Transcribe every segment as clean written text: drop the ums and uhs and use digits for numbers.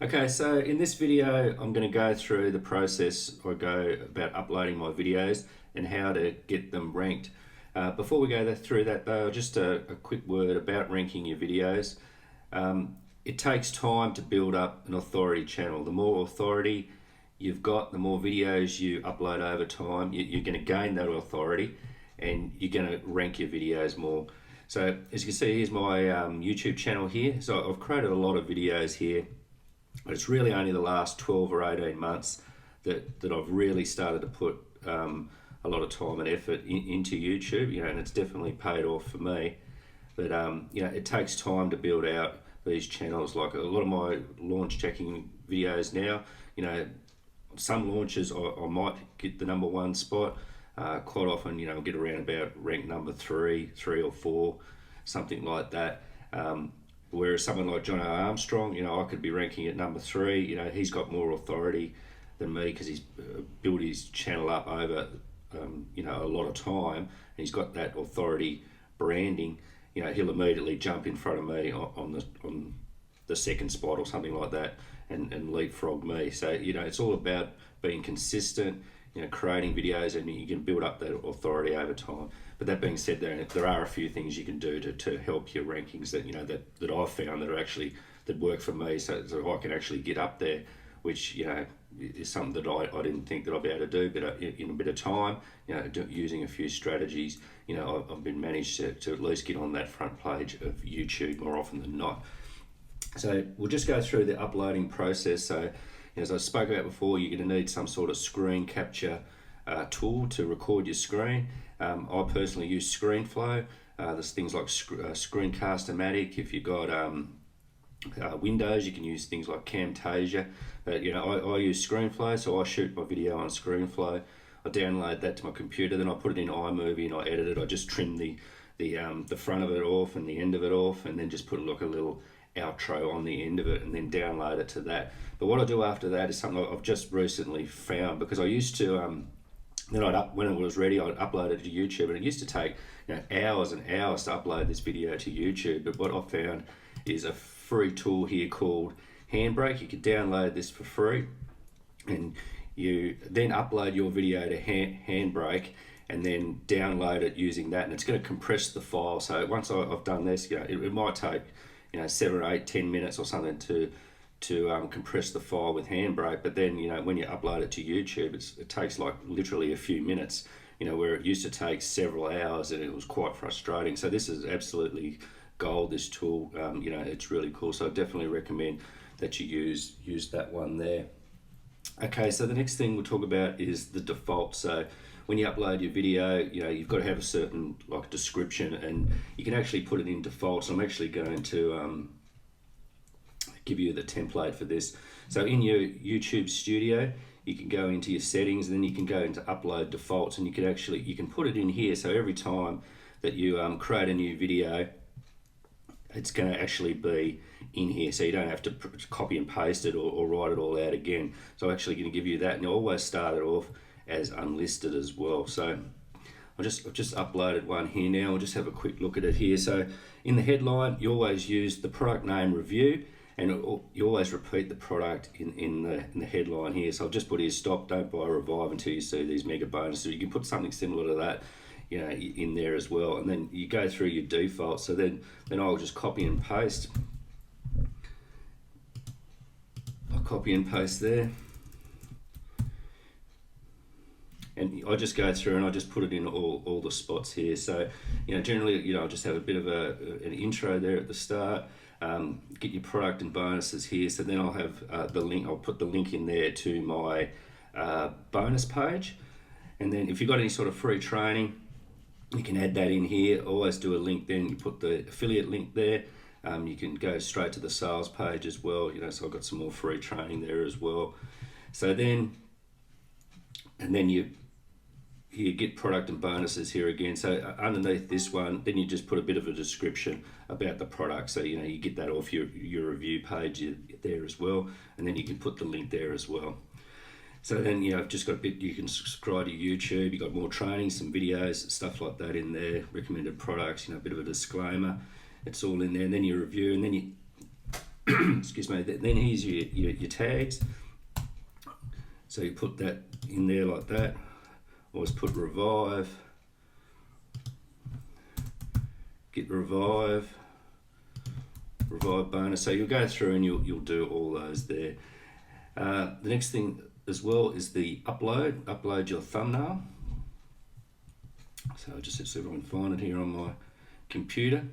Okay, so in this video, I'm going to go through the process I go about uploading my videos and how to get them ranked. Before we go through that though, just a quick word about ranking your videos. It takes time to build up an authority channel. The more authority you've got, the more videos you upload over time, you're going to gain that authority and you're going to rank your videos more. So as you can see, here's my YouTube channel here. So I've created a lot of videos here. But it's really only the last 12 or 18 months that I've really started to put a lot of time and effort into YouTube, and it's definitely paid off for me. But it takes time to build out these channels. Like a lot of my launch checking videos now, some launches I might get the #1 spot. Quite often, I'll get around about rank number 3 or 4, something like that. Whereas someone like John O. Armstrong, I could be ranking at number 3. He's got more authority than me because he's built his channel up over, a lot of time, and he's got that authority branding. He'll immediately jump in front of me on the second spot or something like that, and leapfrog me. So it's all about being consistent, creating videos, and you can build up that authority over time. But that being said, there are a few things you can do to help your rankings that I've found that work for me, so I can actually get up there, which is something that I didn't think that I'd be able to do. But in a bit of time, using a few strategies, I've been managed to at least get on that front page of YouTube more often than not. So we'll just go through the uploading process. So as I spoke about before, you're going to need some sort of screen capture tool to record your screen. I personally use ScreenFlow. There's things like Screencast-O-Matic. If you've got Windows, you can use things like Camtasia. But I use ScreenFlow, so I shoot my video on ScreenFlow. I download that to my computer, then I put it in iMovie and I edit it. I just trim the front of it off and the end of it off, and then just put like a little outro on the end of it, and then download it to that. But what I do after that is something I've just recently found, because I used to when it was ready, I'd upload it to YouTube, and it used to take hours and hours to upload this video to YouTube. But what I found is a free tool here called Handbrake. You can download this for free, and you then upload your video to Handbrake, and then download it using that, and it's going to compress the file. So once I've done this, it might take 7 or 8, 10 minutes or something to compress the file with Handbrake. But then when you upload it to YouTube, it takes like literally a few minutes, where it used to take several hours, and it was quite frustrating. So this is absolutely gold, this tool. It's really cool, so I definitely recommend that you use that one there. Okay, so the next thing we'll talk about is the default. So when you upload your video, you've got to have a certain description, and you can actually put it in default. So I'm actually going to give you the template for this. So in your YouTube studio, you can go into your settings, and then you can go into upload defaults, and you can put it in here. So every time that you create a new video, it's going to actually be in here, so you don't have to copy and paste it or write it all out again. So I'm actually going to give you that, and you always start it off as unlisted as well. So I've just uploaded one here now. We'll just have a quick look at it here. So in the headline, you always use the product name review, and you always repeat the product in the headline here. So I've just put here, stop, don't buy Revive until you see these mega bonuses. You can put something similar to that in there as well, and then you go through your defaults. So then I'll just copy and paste. I'll copy and paste there, and I just go through and I just put it in all the spots here. So generally I'll just have a bit of an intro there at the start. Get your product and bonuses here. So then I'll have the link. I'll put the link in there to my bonus page, and then if you've got any sort of free training, you can add that in here. Always do a link, then you put the affiliate link there. You can go straight to the sales page as well, so I've got some more free training there as well. So then you get product and bonuses here again. So underneath this one, then you just put a bit of a description about the product. So you get that off your review page there as well, and then you can put the link there as well. So then I've just got a bit, you can subscribe to YouTube, you've got more training, some videos, stuff like that in there, recommended products, a bit of a disclaimer, it's all in there. And then you review, and then excuse me. Then here's your tags. So you put that in there like that. Always put revive, get revive bonus. So you'll go through and you'll do all those there. The next thing as well is the upload. Upload your thumbnail. So I'll just see if I can find it here on my computer.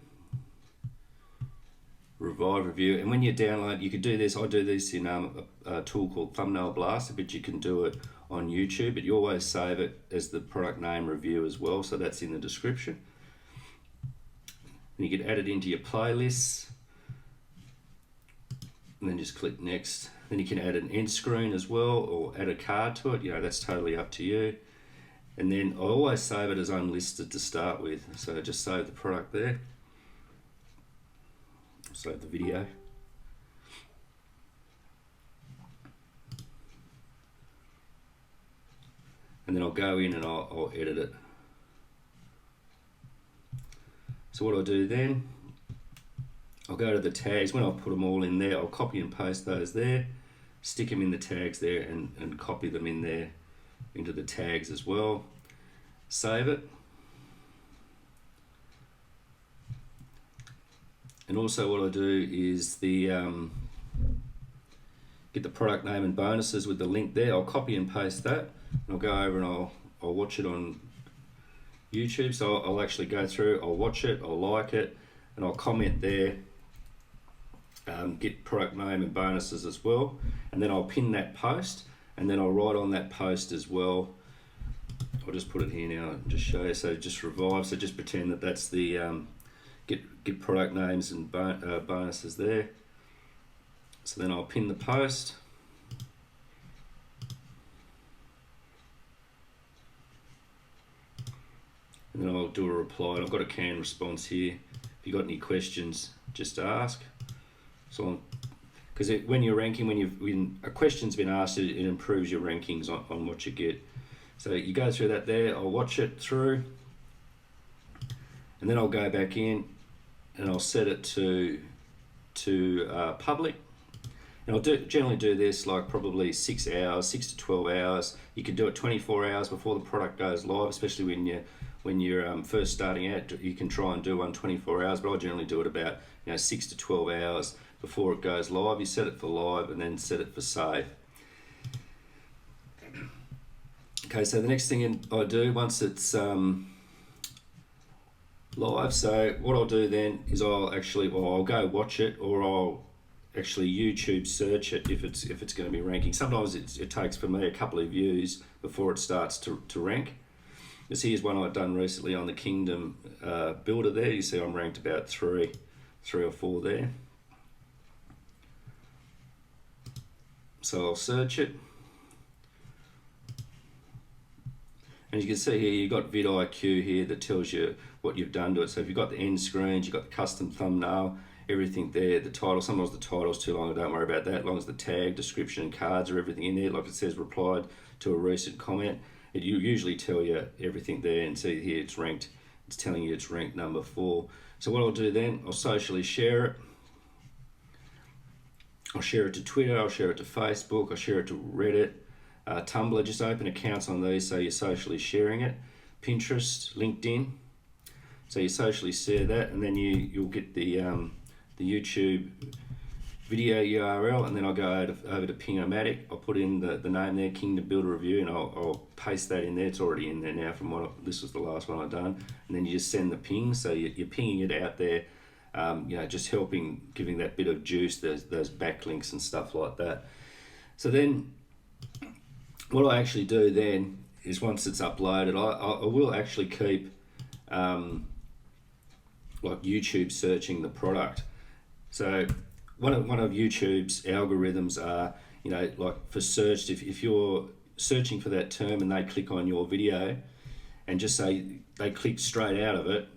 Revive review, and when you download, you could do this. I do this in a tool called Thumbnail Blaster, but you can do it on YouTube. But you always save it as the product name review as well, so that's in the description. And you can add it into your playlists, and then just click next. Then you can add an end screen as well, or add a card to it. You know, that's totally up to you. And then I always save it as unlisted to start with, so just save the product there. Save the video. And then I'll go in and I'll edit it. So what I'll do then, I'll go to the tags. When I put them all in there, I'll copy and paste those there, stick them in the tags there, and copy them in there into the tags as well. Save it. And also what I do is the get the product name and bonuses with the link there. I'll copy and paste that. And I'll go over and I'll watch it on YouTube. So I'll actually go through, I'll watch it, I'll like it, and I'll comment there. Get product name and bonuses as well. And then I'll pin that post, and then I'll write on that post as well. I'll just put it here now and just show you. So just revive. So just pretend that that's the get product names and bonuses there. So then I'll pin the post. And then I'll do a reply. And I've got a canned response here. If you've got any questions, just ask. So, because when you're ranking, when a question's been asked, it improves your rankings on what you get. So you go through that there. I'll watch it through, and then I'll go back in and I'll set it to public. And I'll generally do this like probably 6 hours, 6 to 12 hours. You can do it 24 hours before the product goes live, especially when you're first starting out. You can try and do one 24 hours, but I generally do it about 6 to 12 hours before it goes live. You set it for live and then set it for save. Okay, so the next thing I do once it's live, so what I'll do then is I'll go watch it, or I'll actually YouTube search it if it's going to be ranking. Sometimes it takes for me a couple of views before it starts to rank. This here's one I've done recently on the Kingdom builder there. You see I'm ranked about three or four there. So I'll search it. And you can see here, you've got vidIQ here that tells you what you've done to it. So if you've got the end screens, you've got the custom thumbnail, everything there, the title. Sometimes the title's too long, don't worry about that. As long as the tag, description, and cards are everything in there. Like it says, replied to a recent comment. It usually tell you everything there, and see here it's ranked. It's telling you it's ranked number 4. So what I'll do then, I'll socially share it. I'll share it to Twitter, I'll share it to Facebook, I'll share it to Reddit, Tumblr. Just open accounts on these so you're socially sharing it. Pinterest, LinkedIn. So you socially share that, and then you'll get the YouTube video URL, and then I'll go over to Ping-O-Matic. I'll put in the name there, Kingdom Builder Review, and I'll paste that in there. It's already in there now from this was the last one I've done. And then you just send the ping, so you're pinging it out there, just giving that bit of juice, those backlinks and stuff like that. So then what I actually do then is once it's uploaded, I will actually keep like YouTube searching the product. So one of YouTube's algorithms are, like for search, if you're searching for that term and they click on your video and just say they click straight out of it,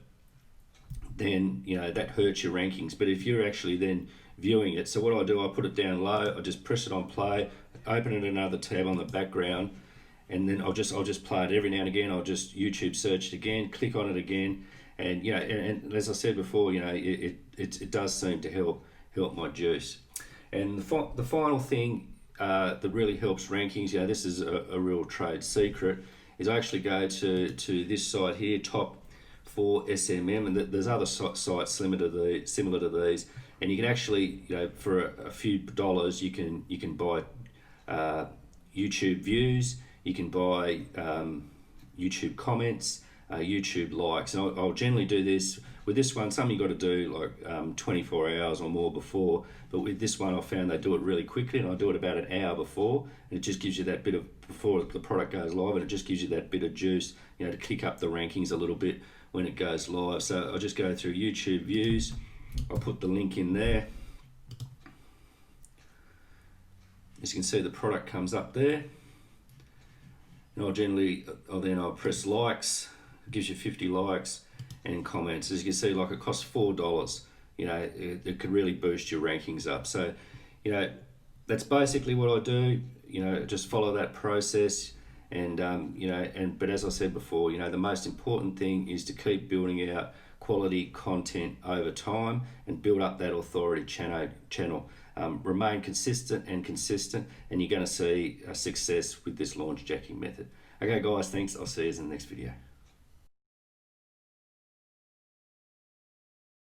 then that hurts your rankings. But if you're actually then viewing it, so what I do, I put it down low, I just press it on play, open it in another tab on the background, and then I'll just play it every now and again. I'll just YouTube search it again, click on it again, and and as I said before, it does seem to help my juice. And the final thing that really helps rankings, this is a real trade secret, is I actually go to this site here, Top for SMM, and there's other sites similar to these, and you can actually, for a few dollars, you can buy YouTube views, you can buy YouTube comments, YouTube likes, and I'll generally do this. With this one, some you got to do like 24 hours or more before, but with this one I found they do it really quickly, and I do it about an hour before, and it just gives you that bit of, before the product goes live, and it just gives you that bit of juice, to kick up the rankings a little bit when it goes live. So I'll just go through YouTube views, I'll put the link in there. As you can see, the product comes up there, and I'll press likes. It gives you 50 likes, and comments. As you can see, like, it costs $4. It could really boost your rankings up. So, that's basically what I do. Just follow that process, and but as I said before, the most important thing is to keep building out quality content over time and build up that authority channel. Remain consistent, and you're going to see a success with this launch jacking method. Okay guys, thanks. I'll see you in the next video.